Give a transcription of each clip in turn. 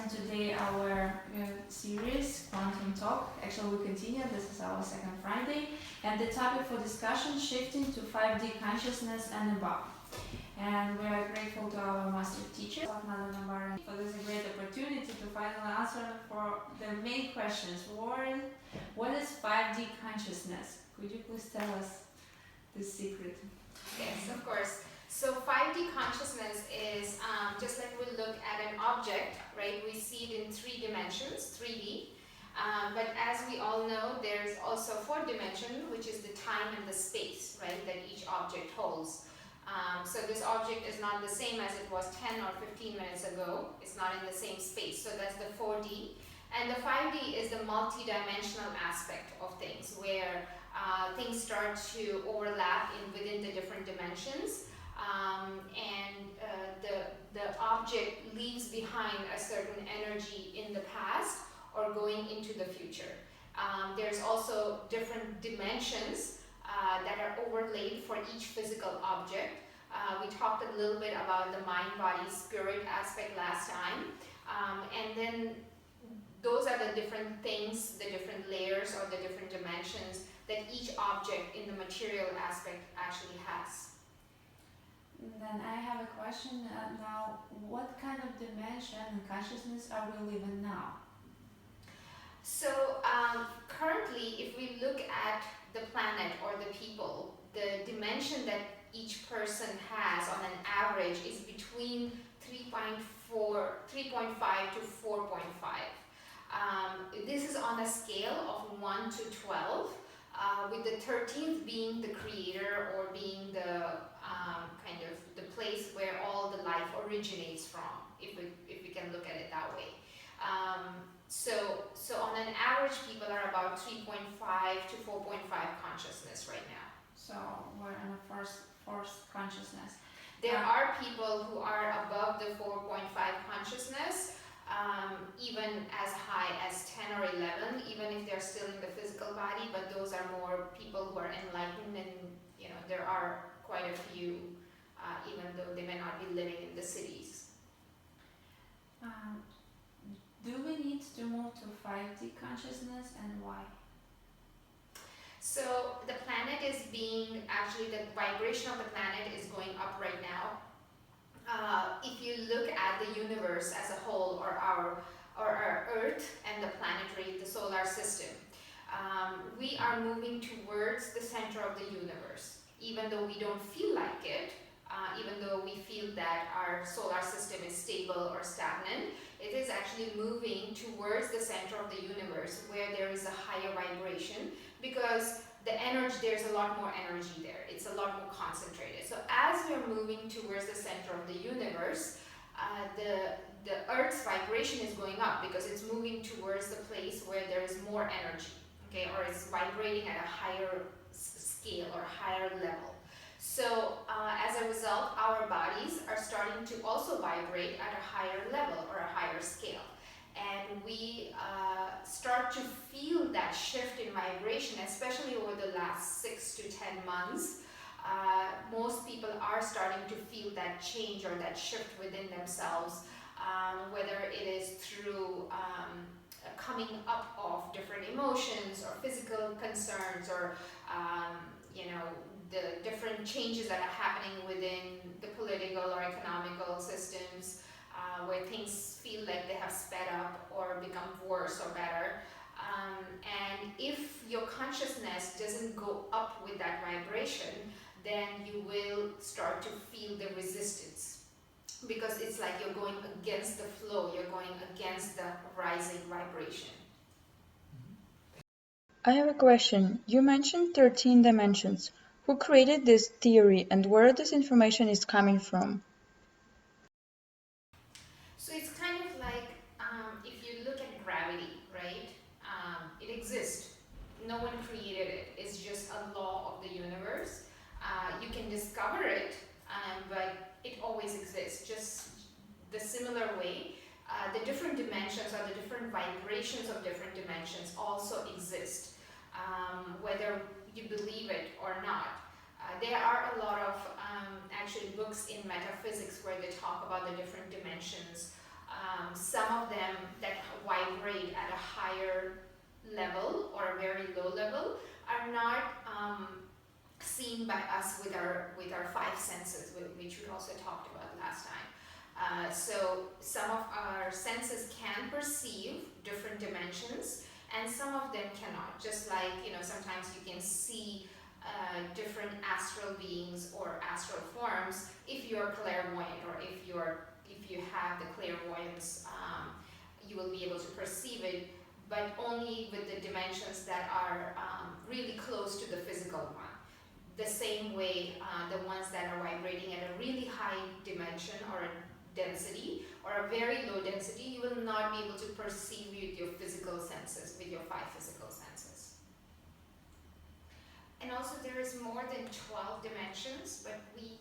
and today our series, Quantum Talk. Actually, we continue. This is our second Friday, and the topic for discussion, shifting to 5D consciousness and above. And we are grateful to our master teacher, Alaknanda Nabar, for this great opportunity to finally answer for the main questions. Warren, what is 5D consciousness? Could you please tell us the secret? Yes, of course. So 5D consciousness is just like we look at an object, right? We see it in 3 dimensions, 3D. But as we all know, there's also 4th dimension, which is the time and the space, right, that each object holds. So this object is not the same as it was 10 or 15 minutes ago. It's not in the same space. So that's the 4D. And the 5D is the multi-dimensional aspect of things, where things start to overlap within the different dimensions. The object leaves behind a certain energy in the past or going into the future. There's also different dimensions that are overlaid for each physical object. We talked a little bit about the mind, body, spirit aspect last time. And then those are the different things, the different layers or the different dimensions that each object in the material aspect actually has. Then I have a question now. What kind of dimension and consciousness are we living now? So currently, if we look at the planet or the people, the dimension that each person has on an average is between 3.5 to 4.5. This is on a scale of 1 to 12, with the 13th being the creator, or being the kind of the place where all the life originates from, if we can look at it that way. So on an average, people are about 3.5 to 4.5 consciousness right now. So we're in the fourth consciousness. There are people who are above the 4.5 consciousness, even as high as 10 or 11, even if they're still in the physical body, but those are more people who are enlightened, and there are quite a few, even though they may not be living in the cities. Do we need to move to 5D consciousness, and why? So the planet is actually the vibration of the planet is going up right now. If you look at the universe as a whole, or our Earth and the planetary, the solar system, we are moving towards the center of the universe. Even though we don't feel like it, even though we feel that our solar system is stable or stagnant, it is actually moving towards the center of the universe, where there is a higher vibration, because there's a lot more energy there. It's a lot more concentrated. So as we're moving towards the center of the universe, the Earth's vibration is going up, because it's moving towards the place where there is more energy, okay, or it's vibrating at a higher scale or higher level. So as a result, our bodies are starting to also vibrate at a higher level or a higher scale. And we start to feel that shift in vibration, especially over the last 6 to 10 months. Most people are starting to feel that change or that shift within themselves, whether it is through coming up of different emotions or physical concerns, or the different changes that are happening within the political or economical systems, where things feel like they have sped up or become worse or better. And if your consciousness doesn't go up with that vibration, then you will start to feel the resistance, because it's like you're going against the flow, you're going against the rising vibration. I have a question. You mentioned 13 dimensions. Who created this theory, and where this information is coming from? So it's kind of like, if you look at gravity, right? It exists. No one created it. It's just a law of the universe. You can discover it, but it always exists. Just the similar way, the different dimensions or the different vibrations of different dimensions also exist, whether you believe it or not. There are a lot of actually books in metaphysics where they talk about the different dimensions, some of them that vibrate at a higher level or a very low level are not seen by us with our five senses, which we also talked about last time. So some of our senses can perceive different dimensions, and some of them cannot. Just like, sometimes you can see different astral beings or astral forms if you're clairvoyant, or if you have the clairvoyance, you will be able to perceive it, but only with the dimensions that are really close to the physical one. The same way, the ones that are vibrating at a really high dimension or a density or a very low density, you will not be able to perceive with your physical senses, with your five physical senses. And also there is more than 12 dimensions, but we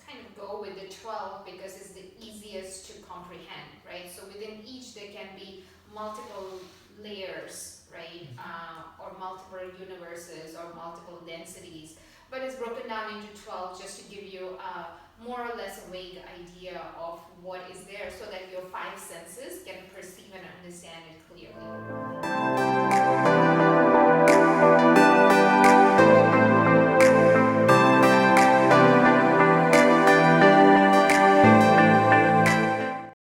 kind of go with the 12 because it's the easiest to comprehend, right? So within each there can be multiple layers, right? Or multiple universes or multiple densities, but it's broken down into 12 just to give you a more or less a vague idea of what is there, so that your five senses can perceive and understand it clearly.